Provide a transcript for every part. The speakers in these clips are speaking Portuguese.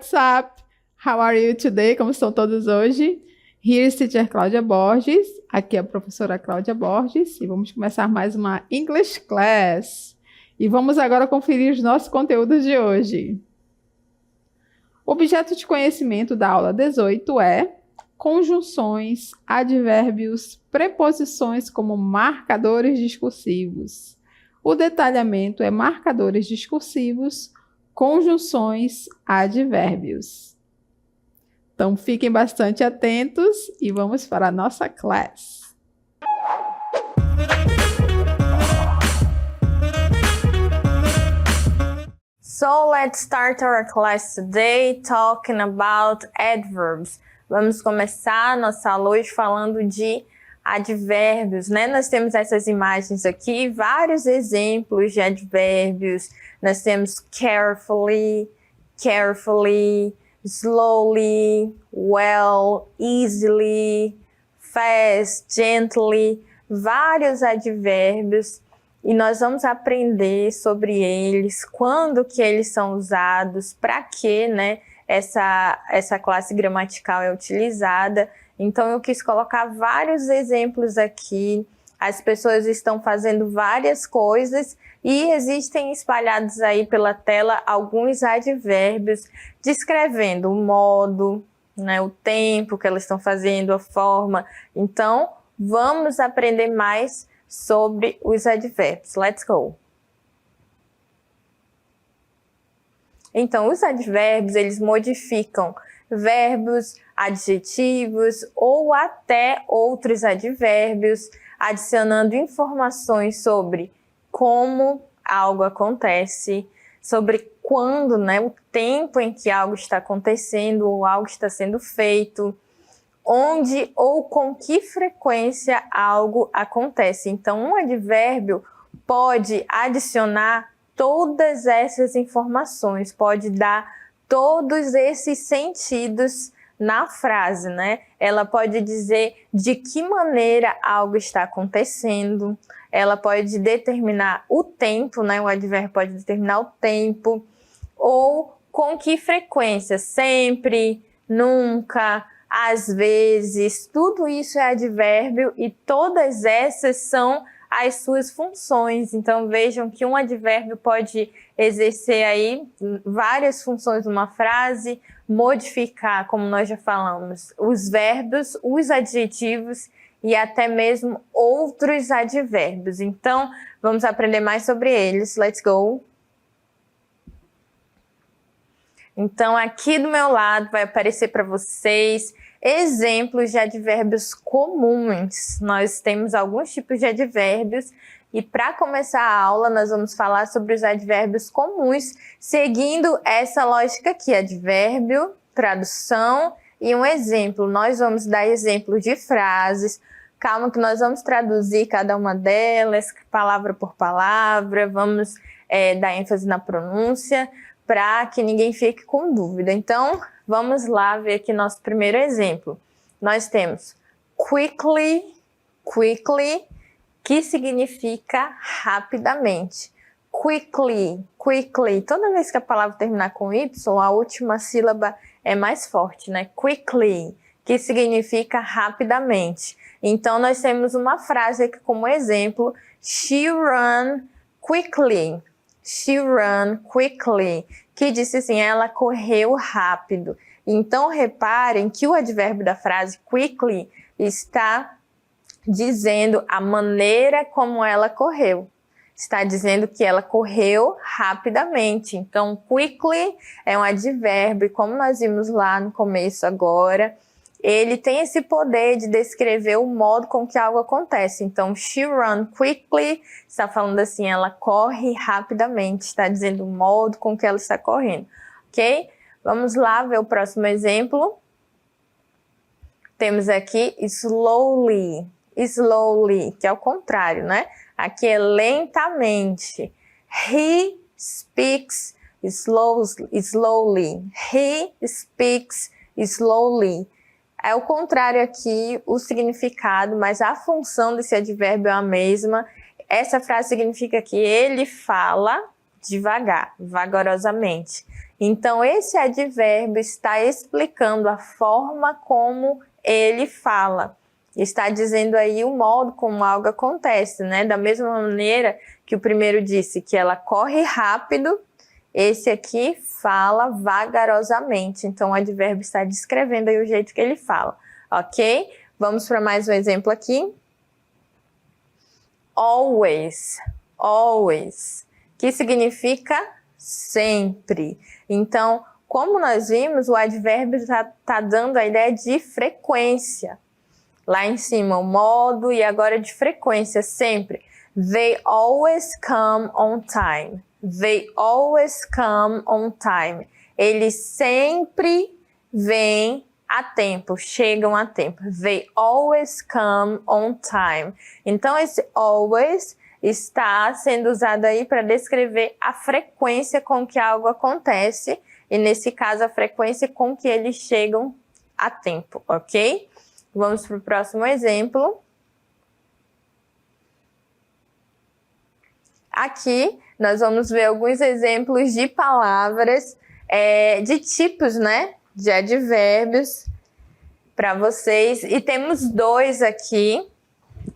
what's up? How are you today? Como estão todos hoje? Here is Teacher Cláudia Borges. Aqui é a professora Cláudia Borges e vamos começar mais uma English Class. E vamos agora conferir os nossos conteúdos de hoje. O objeto de conhecimento da aula 18 é conjunções, advérbios, preposições como marcadores discursivos. O detalhamento é marcadores discursivos, conjunções, advérbios. Então, fiquem bastante atentos e vamos para a nossa classe. So, let's start our class today talking about adverbs. Vamos começar a nossa aula hoje falando de advérbios, né? Nós temos essas imagens aqui, vários exemplos de advérbios. Nós temos carefully, carefully, slowly, well, easily, fast, gently, vários advérbios. E nós vamos aprender sobre eles, quando que eles são usados, para que, né, essa classe gramatical é utilizada. Então, eu quis colocar vários exemplos aqui. As pessoas estão fazendo várias coisas e existem espalhados aí pela tela alguns advérbios descrevendo o modo, né, o tempo que elas estão fazendo, a forma. Então, vamos aprender mais sobre os advérbios. Let's go! Então, os advérbios, eles modificam verbos, adjetivos ou até outros advérbios, adicionando informações sobre como algo acontece, sobre quando, né, o tempo em que algo está acontecendo ou algo está sendo feito, onde ou com que frequência algo acontece. Então, um advérbio pode adicionar todas essas informações, pode dar todos esses sentidos na frase, né? Ela pode dizer de que maneira algo está acontecendo, ela pode determinar o tempo, né? O advérbio pode determinar o tempo, ou com que frequência, sempre, nunca, às vezes, tudo isso é advérbio e todas essas são as suas funções. Então, vejam que um advérbio pode exercer aí várias funções numa frase, modificar, como nós já falamos, os verbos, os adjetivos e até mesmo outros advérbios. Então, vamos aprender mais sobre eles. Let's go! Então, aqui do meu lado vai aparecer para vocês exemplos de advérbios comuns. Nós temos alguns tipos de advérbios e para começar a aula nós vamos falar sobre os advérbios comuns, seguindo essa lógica aqui, advérbio, tradução e um exemplo. Nós vamos dar exemplos de frases, calma que nós vamos traduzir cada uma delas, palavra por palavra, vamos dar ênfase na pronúncia, para que ninguém fique com dúvida. Então, vamos lá ver aqui nosso primeiro exemplo. Nós temos quickly, quickly, que significa rapidamente. Quickly, quickly. Toda vez que a palavra terminar com Y, a última sílaba é mais forte, né? Quickly, que significa rapidamente. Então, nós temos uma frase aqui como exemplo. She ran quickly. She ran quickly, que disse assim, ela correu rápido. Então, reparem que o advérbio da frase quickly está dizendo a maneira como ela correu. Está dizendo que ela correu rapidamente. Então, quickly é um advérbio, e como nós vimos lá no começo agora, ele tem esse poder de descrever o modo com que algo acontece. Então, she ran quickly, está falando assim, ela corre rapidamente, está dizendo o modo com que ela está correndo, ok? Vamos lá ver o próximo exemplo. Temos aqui slowly, slowly, que é o contrário, né? Aqui é lentamente. He speaks slowly. He speaks slowly. É o contrário aqui, o significado, mas a função desse advérbio é a mesma. Essa frase significa que ele fala devagar, vagarosamente. Então, esse advérbio está explicando a forma como ele fala. Está dizendo aí o modo como algo acontece, né? Da mesma maneira que o primeiro disse que ela corre rápido, esse aqui fala vagarosamente. Então, o advérbio está descrevendo aí o jeito que ele fala, ok? Vamos para mais um exemplo aqui. Always, always, que significa sempre. Então, como nós vimos, o advérbio está dando a ideia de frequência. Lá em cima, o modo e agora de frequência, sempre. They always come on time. They always come on time. Eles sempre vêm a tempo, chegam a tempo. They always come on time. Então, esse always está sendo usado aí para descrever a frequência com que algo acontece. E nesse caso, a frequência com que eles chegam a tempo, ok? Vamos para o próximo exemplo. Aqui, nós vamos ver alguns exemplos de palavras, de tipos, né? De advérbios para vocês. E temos dois aqui.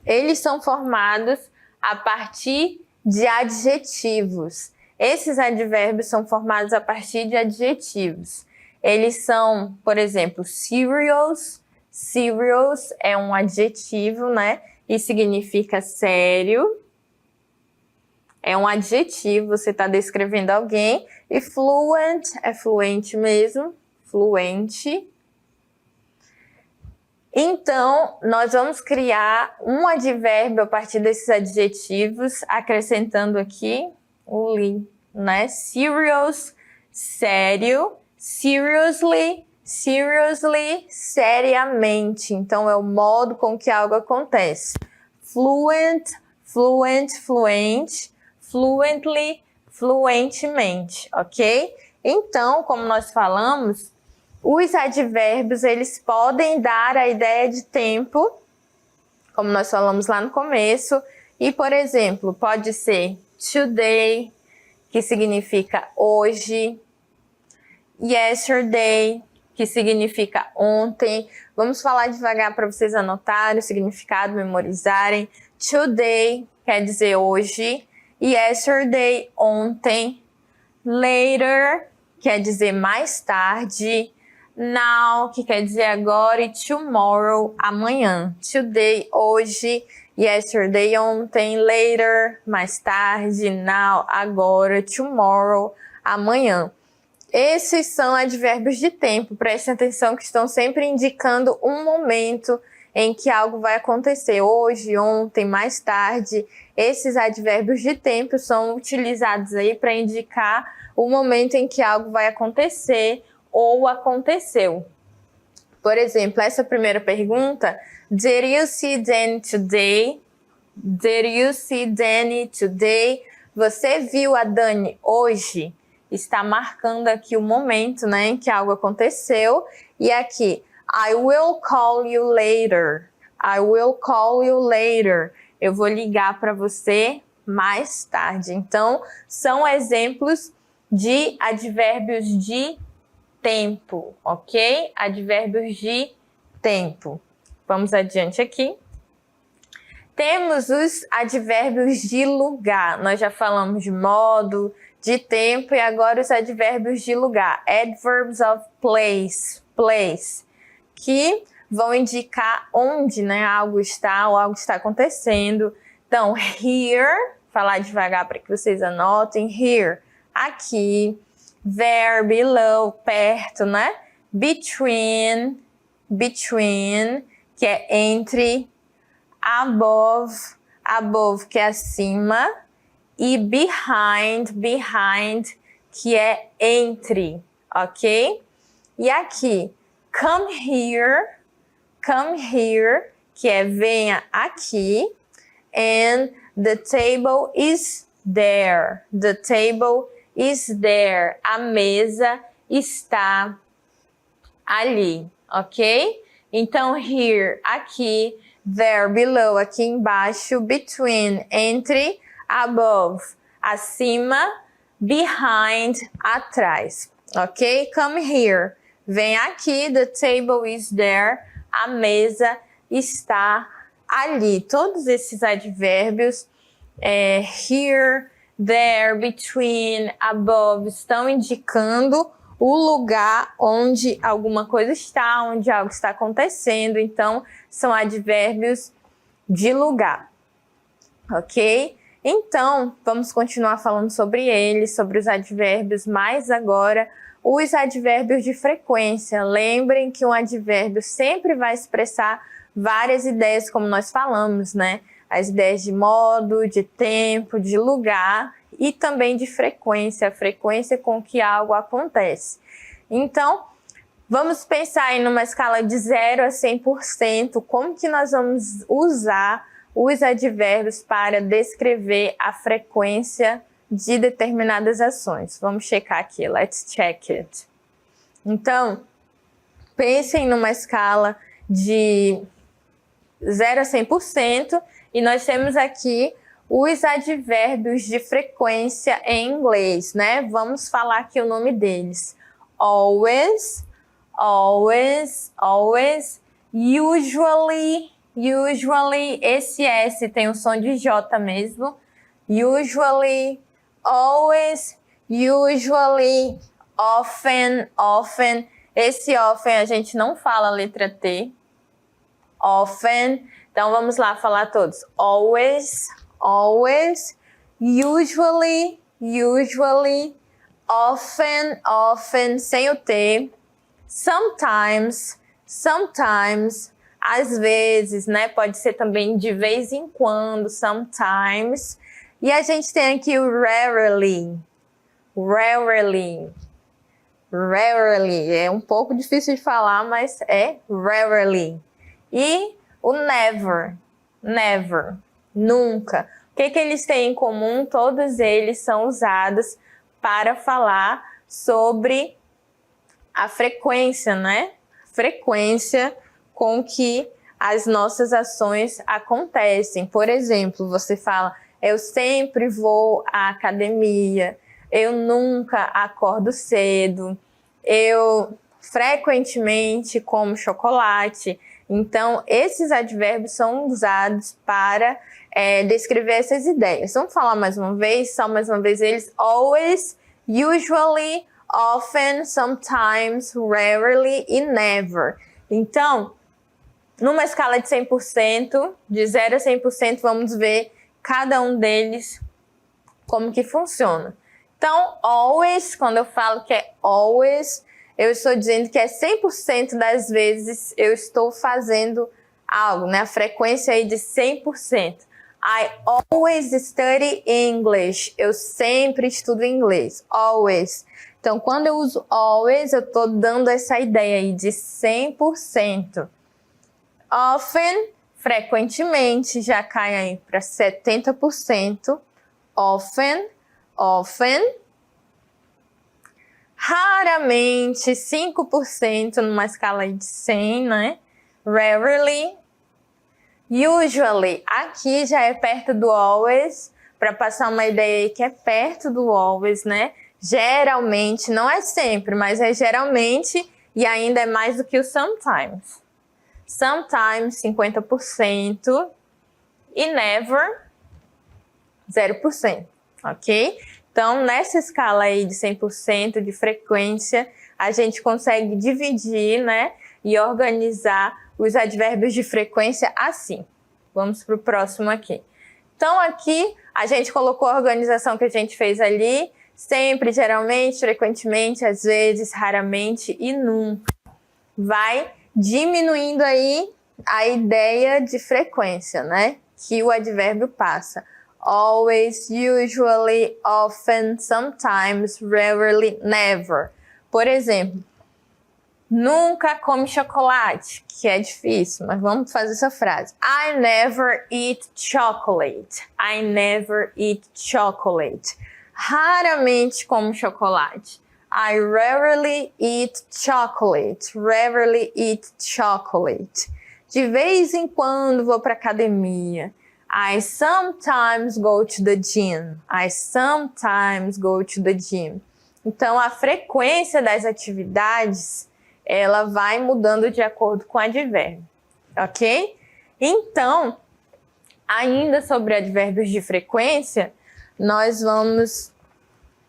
Eles são formados a partir de adjetivos. Esses advérbios são formados a partir de adjetivos. Eles são, por exemplo, serious. Serious é um adjetivo, né? E significa sério. É um adjetivo, você está descrevendo alguém. E fluent é fluente mesmo. Fluente. Então, nós vamos criar um advérbio a partir desses adjetivos, acrescentando aqui o li, né? Serious, sério. Seriously, seriously, seriamente. Então, é o modo com que algo acontece. Fluent, fluent, fluente. Fluently, fluentemente, ok? Então, como nós falamos, os advérbios, eles podem dar a ideia de tempo, como nós falamos lá no começo. E, por exemplo, pode ser today, que significa hoje. Yesterday, que significa ontem. Vamos falar devagar para vocês anotarem o significado, memorizarem. Today quer dizer hoje. Yesterday, ontem. Later quer dizer mais tarde. Now, que quer dizer agora. E tomorrow, amanhã. Today, hoje. Yesterday, ontem. Later, mais tarde. Now, agora. Tomorrow, amanhã. Esses são advérbios de tempo. Prestem atenção que estão sempre indicando um momento em que algo vai acontecer. Hoje, ontem, mais tarde. Esses advérbios de tempo são utilizados aí para indicar o momento em que algo vai acontecer ou aconteceu. Por exemplo, essa primeira pergunta, Did you see Danny today? Did you see Danny today? Você viu a Dani hoje? Está marcando aqui o momento, né, em que algo aconteceu. E aqui, I will call you later. I will call you later. Eu vou ligar para você mais tarde. Então, são exemplos de advérbios de tempo, ok? Advérbios de tempo. Vamos adiante aqui. Temos os advérbios de lugar. Nós já falamos de modo, de tempo e agora os advérbios de lugar. Adverbs of place, place, que vão indicar onde, né, algo está ou algo está acontecendo. Então, here, falar devagar para que vocês anotem. Here, aqui. There, below, perto, né? Between, between, que é entre. Above, above, que é acima. E behind, behind, que é entre, ok? E aqui, come here, que é venha aqui. And the table is there. The table is there. A mesa está ali, ok? Então, here, aqui. There, below, aqui embaixo. Between, entre. Above, acima. Behind, atrás. ok? Come here. Vem aqui. The table is there. A mesa está ali. Todos esses advérbios, here, there, between, above, estão indicando o lugar onde alguma coisa está, onde algo está acontecendo. Então, são advérbios de lugar, ok? Então, vamos continuar falando sobre eles, sobre os advérbios, mas agora os advérbios de frequência. Lembrem que um advérbio sempre vai expressar várias ideias, como nós falamos, né? As ideias de modo, de tempo, de lugar e também de frequência, a frequência com que algo acontece. Então, vamos pensar em uma escala de 0 a 100%, como que nós vamos usar os advérbios para descrever a frequência de determinadas ações. Vamos checar aqui, let's check it. Então, pensem numa escala de 0 a 100%, e nós temos aqui os advérbios de frequência em inglês, né? Vamos falar aqui o nome deles. Always, always, always, usually, usually, esse S tem o som de J mesmo. Usually, always, usually, often, often. Esse often a gente não fala a letra T. Often. Então vamos lá falar todos. Always, always, usually, usually, often, often, sem o T. Sometimes, sometimes, às vezes, né? Pode ser também de vez em quando, sometimes. E a gente tem aqui o rarely, rarely, rarely. É um pouco difícil de falar, mas é rarely. E o never, never, nunca. O que eles têm em comum? Todos eles são usados para falar sobre a frequência, né? Frequência com que as nossas ações acontecem. Por exemplo, você fala, eu sempre vou à academia, eu nunca acordo cedo, eu frequentemente como chocolate. Então, esses advérbios são usados para descrever essas ideias. Vamos falar mais uma vez, só mais uma vez eles. Always, usually, often, sometimes, rarely e never. Então, numa escala de 100%, de 0 a 100%, vamos ver cada um deles como que funciona. Então, always, quando eu falo que é always, eu estou dizendo que é 100% das vezes eu estou fazendo algo, né? A frequência aí de 100%. I always study English. Eu sempre estudo inglês. Always. Então, quando eu uso always, eu estou dando essa ideia aí de 100%. Often, frequentemente, já cai aí para 70%. Often, often. Raramente, 5% numa escala de 100, né? Rarely. Usually, aqui já é perto do always, para passar uma ideia aí que é perto do always, né? Geralmente, não é sempre, mas é geralmente e ainda é mais do que o sometimes. Sometimes, 50% e never, 0%, ok? Então, nessa escala aí de 100% de frequência, a gente consegue dividir, né, e organizar os advérbios de frequência assim. Vamos para o próximo aqui. Então, aqui, a gente colocou a organização que a gente fez ali, sempre, geralmente, frequentemente, às vezes, raramente e nunca. Vai diminuindo aí a ideia de frequência, né, que o advérbio passa. Always, usually, often, sometimes, rarely, never. Por exemplo, nunca come chocolate, que é difícil, mas vamos fazer essa frase. I never eat chocolate. I never eat chocolate. Raramente como chocolate. I rarely eat chocolate. Rarely eat chocolate. De vez em quando vou para academia. I sometimes go to the gym. I sometimes go to the gym. Então, a frequência das atividades, ela vai mudando de acordo com o advérbio, ok? Então, ainda sobre advérbios de frequência, nós vamos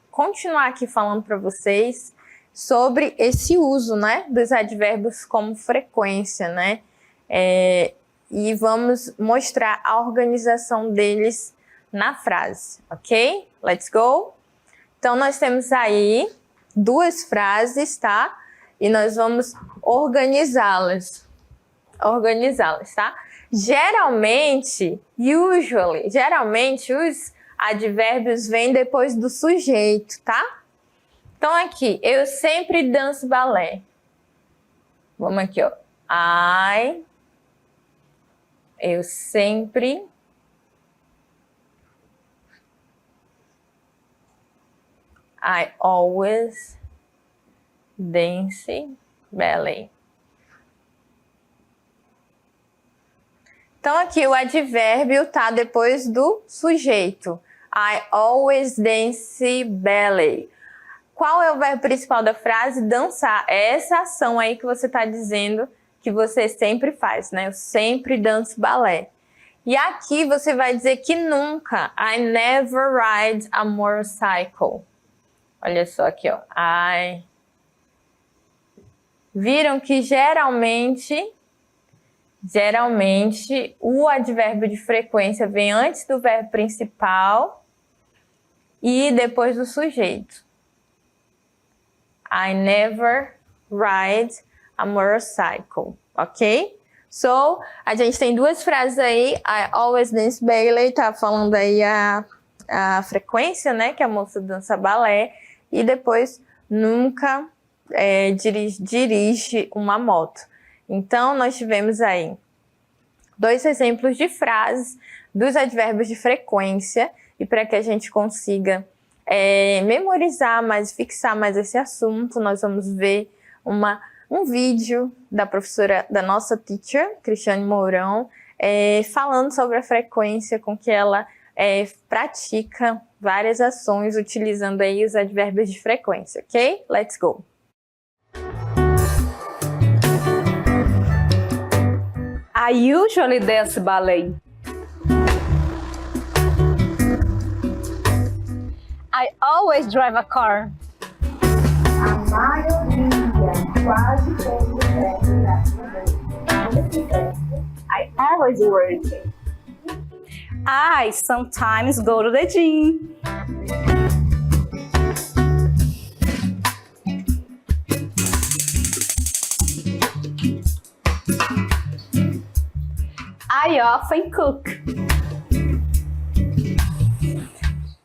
continuar aqui falando para vocês sobre esse uso, né, dos advérbios como frequência, né? E vamos mostrar a organização deles na frase, ok? Let's go! Então, nós temos aí 2 frases, tá? E nós vamos organizá-las, tá? Geralmente os advérbios vêm depois do sujeito, tá? Então, aqui, eu sempre danço balé. Vamos aqui, ó. Eu sempre I always dance ballet. Então, aqui o advérbio tá depois do sujeito. I always dance ballet. Qual é o verbo principal da frase? Dançar. É essa ação aí que você está dizendo que você sempre faz, né? Eu sempre danço balé. E aqui você vai dizer que nunca. I never ride a motorcycle. Olha só aqui, ó. Viram que geralmente o advérbio de frequência vem antes do verbo principal e depois do sujeito. I never ride a motorcycle, ok? So, a gente tem 2 frases aí. I always dance ballet, tá falando aí a frequência, né? Que a moça dança balé. E depois, nunca dirige uma moto. Então, nós tivemos aí 2 exemplos de frases dos advérbios de frequência. E para que a gente consiga memorizar mais, fixar mais esse assunto, nós vamos ver um vídeo da professora, da nossa teacher, Cristiane Mourão, falando sobre a frequência com que ela pratica várias ações utilizando aí os advérbios de frequência, ok? Let's go! I usually dance ballet. I always drive a car. A maioria, quase sempre I always work. I sometimes go to the gym. I often cook.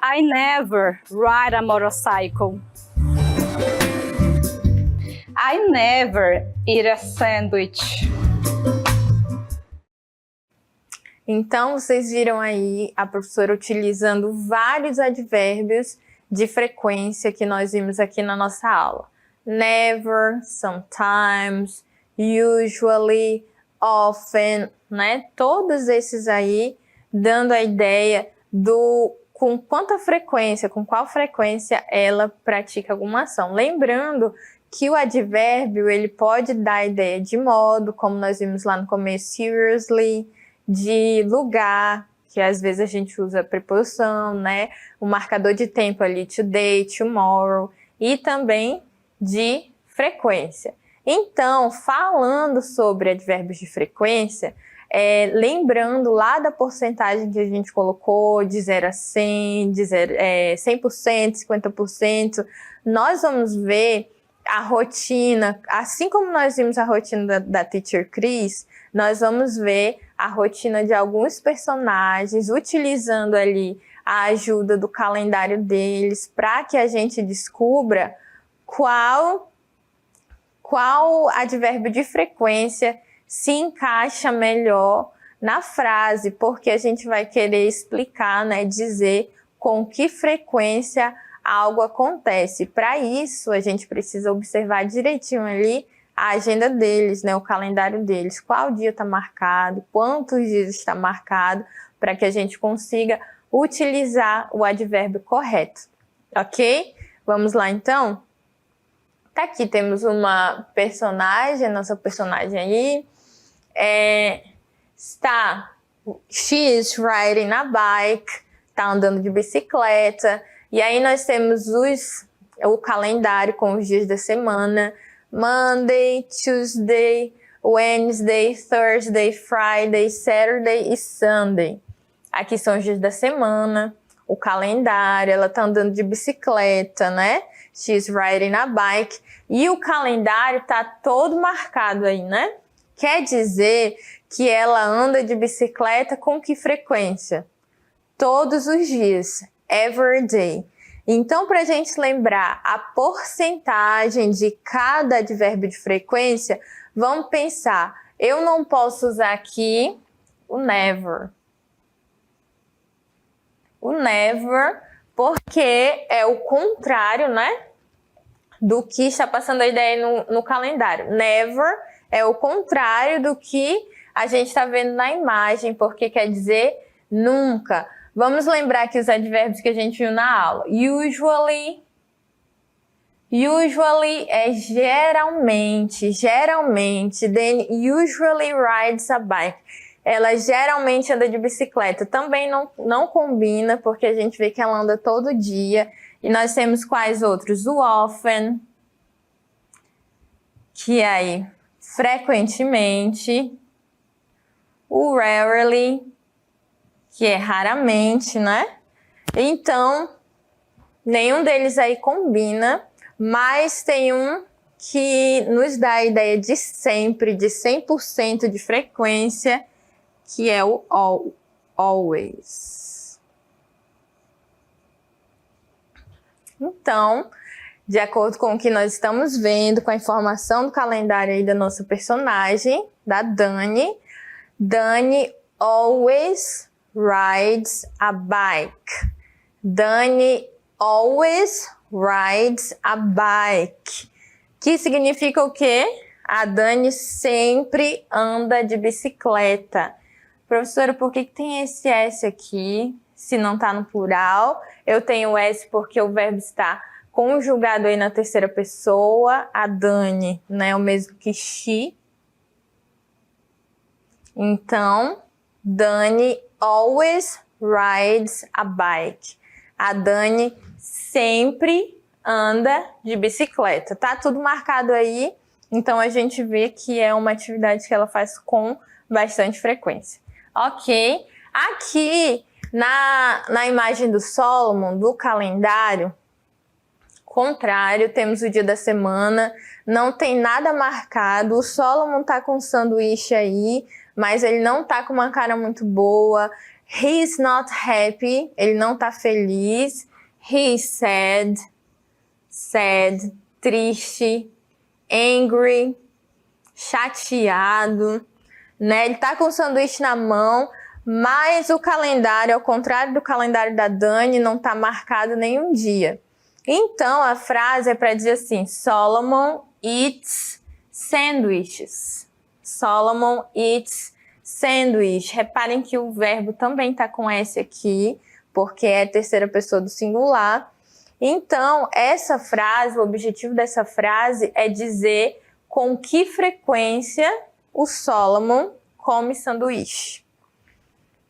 I never ride a motorcycle. I never eat a sandwich. Então, vocês viram aí a professora utilizando vários advérbios de frequência que nós vimos aqui na nossa aula. Never, sometimes, usually, often, né? Todos esses aí dando a ideia com quanta frequência, com qual frequência ela pratica alguma ação. Lembrando que o advérbio, ele pode dar a ideia de modo, como nós vimos lá no começo, seriously, de lugar, que às vezes a gente usa a preposição, né? O marcador de tempo ali, today, tomorrow, e também de frequência. Então, falando sobre advérbios de frequência, lembrando lá da porcentagem que a gente colocou, de 0 a 100, 100%, 50%, nós vamos ver a rotina, assim como nós vimos a rotina da Teacher Cris, nós vamos ver a rotina de alguns personagens, utilizando ali a ajuda do calendário deles, para que a gente descubra qual advérbio de frequência se encaixa melhor na frase, porque a gente vai querer explicar, né, dizer com que frequência algo acontece. Para isso, a gente precisa observar direitinho ali a agenda deles, né, o calendário deles, qual dia está marcado, quantos dias está marcado, para que a gente consiga utilizar o advérbio correto, ok? Vamos lá, então? Tá aqui, temos uma personagem, nossa personagem aí. She is riding a bike, tá andando de bicicleta. E aí nós temos o calendário com os dias da semana. Monday, Tuesday, Wednesday, Thursday, Friday, Saturday e Sunday. Aqui são os dias da semana, o calendário, ela tá andando de bicicleta, né? She's riding a bike. E o calendário tá todo marcado aí, né? Quer dizer que ela anda de bicicleta com que frequência? Todos os dias, every day. Então, para a gente lembrar a porcentagem de cada advérbio de frequência, vamos pensar, eu não posso usar aqui o never. O never, porque é o contrário, né? Do que está passando a ideia no calendário. Never é o contrário do que a gente está vendo na imagem, porque quer dizer nunca. Vamos lembrar aqui os advérbios que a gente viu na aula. Usually é geralmente. Then usually rides a bike. Ela geralmente anda de bicicleta. Também não combina, porque a gente vê que ela anda todo dia. E nós temos quais outros? O often, que é aí frequentemente. O rarely, que é raramente, né? Então, nenhum deles aí combina, mas tem um que nos dá a ideia de sempre, de 100% de frequência, que é o always. Então, de acordo com o que nós estamos vendo, com a informação do calendário aí da nossa personagem, da Dani, Dani always rides a bike. Dani always rides a bike. Que significa o quê? A Dani sempre anda de bicicleta. Professora, por que tem esse S aqui, se não está no plural? Eu tenho S porque o verbo está conjugado aí na terceira pessoa. A Dani não é o mesmo que she. Então, Dani always rides a bike. A Dani sempre anda de bicicleta. Tá tudo marcado aí, então a gente vê que é uma atividade que ela faz com bastante frequência. Ok? Aqui, na imagem do Solomon, do calendário, contrário, temos o dia da semana, não tem nada marcado. O Solomon tá com um sanduíche aí, mas ele não tá com uma cara muito boa. He is not happy, ele não tá feliz. He is sad, triste, angry, chateado, né? Ele tá com o sanduíche na mão, mas o calendário, ao contrário do calendário da Dani, não tá marcado nenhum dia. Então, a frase é para dizer assim, Solomon eats sandwiches. Solomon eats sandwich. Reparem que o verbo também está com S aqui, porque é a terceira pessoa do singular. Então, essa frase, o objetivo dessa frase é dizer com que frequência o Solomon come sanduíche.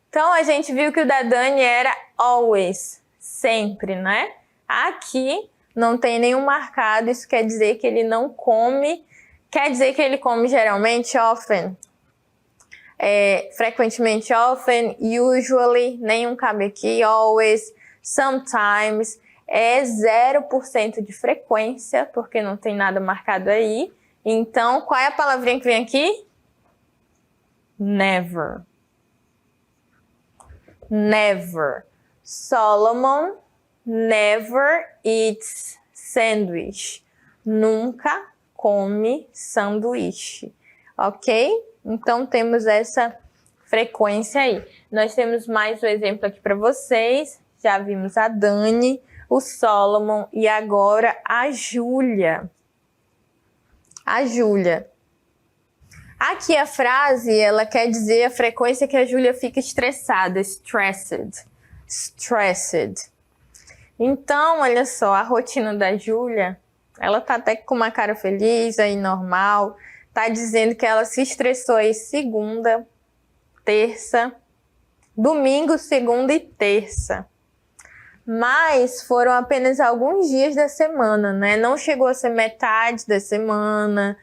Então, a gente viu que o da Dani era always, sempre, né? Aqui não tem nenhum marcado, isso quer dizer que ele não come, quer dizer que ele come geralmente, often, frequentemente, often, usually, nenhum cabe aqui, always, sometimes, é 0% de frequência, porque não tem nada marcado aí. Então, qual é a palavrinha que vem aqui? Never. Never. Solomon never eats sandwich. Nunca come sanduíche. Ok? Então, temos essa frequência aí. Nós temos mais um exemplo aqui para vocês. Já vimos a Dani, o Solomon e agora a Júlia. A Júlia. Aqui a frase, ela quer dizer a frequência que a Júlia fica estressada. Stressed. Então, olha só, a rotina da Júlia, ela tá até com uma cara feliz aí, normal. Tá dizendo que ela se estressou aí segunda, terça, domingo, segunda e terça. Mas foram apenas alguns dias da semana, né? Não chegou a ser metade da semana,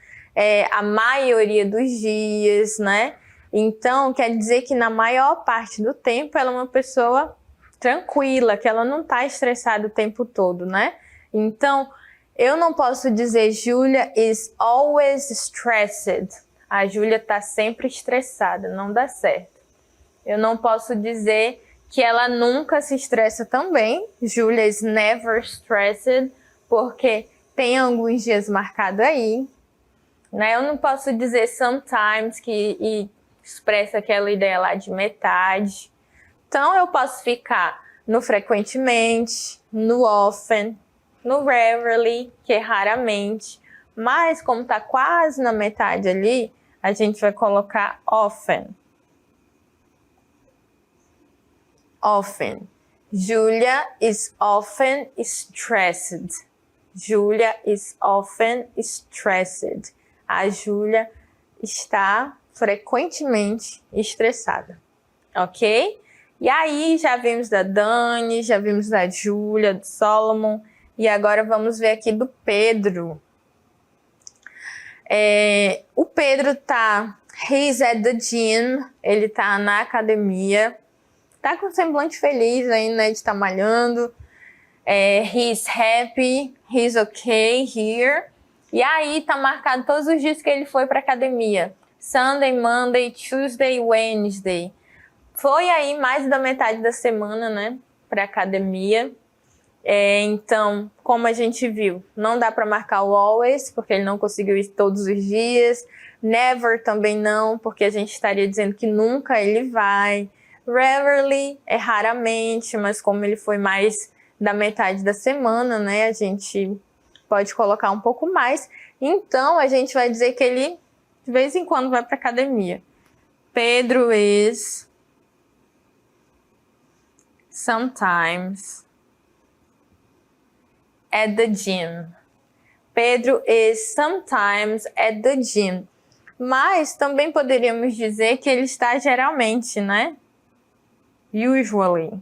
a maioria dos dias, né? Então, quer dizer que na maior parte do tempo ela é uma pessoa tranquila, que ela não tá estressada o tempo todo, né? Então, eu não posso dizer Julia is always stressed. A Júlia tá sempre estressada, não dá certo. Eu não posso dizer que ela nunca se estressa também. Julia is never stressed, porque tem alguns dias marcados aí, né? Eu não posso dizer sometimes, que expressa aquela ideia lá de metade. Então, eu posso ficar no frequentemente, no often, no rarely, que é raramente. Mas, como tá quase na metade ali, a gente vai colocar often. Often. Julia is often stressed. Julia is often stressed. A Júlia está frequentemente estressada, ok? E aí já vimos da Dani, já vimos da Júlia, do Solomon, e agora vamos ver aqui do Pedro. O Pedro tá, he's at the gym, ele tá na academia, tá com um semblante feliz aí, né, de estar malhando. He's happy, he's okay here. E aí tá marcado todos os dias que ele foi pra academia. Sunday, Monday, Tuesday, Wednesday. Foi aí mais da metade da semana, né, pra academia. Então, como a gente viu, não dá pra marcar o always, porque ele não conseguiu ir todos os dias. Never também não, porque a gente estaria dizendo que nunca ele vai. Rarely é raramente, mas como ele foi mais da metade da semana, né, a gente pode colocar um pouco mais. Então, a gente vai dizer que ele, de vez em quando, vai para academia. Pedro is sometimes at the gym. Pedro is sometimes at the gym. Mas também poderíamos dizer que ele está geralmente, né? Usually.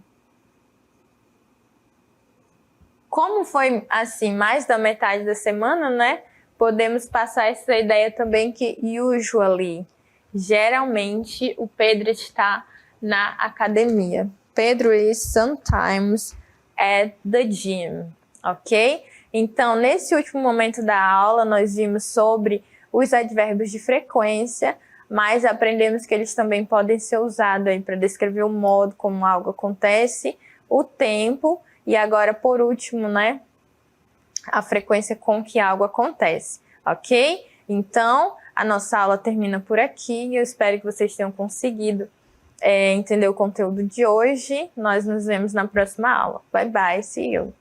Como foi assim, mais da metade da semana, né? Podemos passar essa ideia também que usually, geralmente, o Pedro está na academia. Pedro is sometimes at the gym, ok? Então, nesse último momento da aula, nós vimos sobre os advérbios de frequência, mas aprendemos que eles também podem ser usados aí para descrever o modo como algo acontece, o tempo e agora, por último, né, a frequência com que algo acontece, ok? Então, a nossa aula termina por aqui. Eu espero que vocês tenham conseguido entender o conteúdo de hoje. Nós nos vemos na próxima aula. Bye, bye. See you.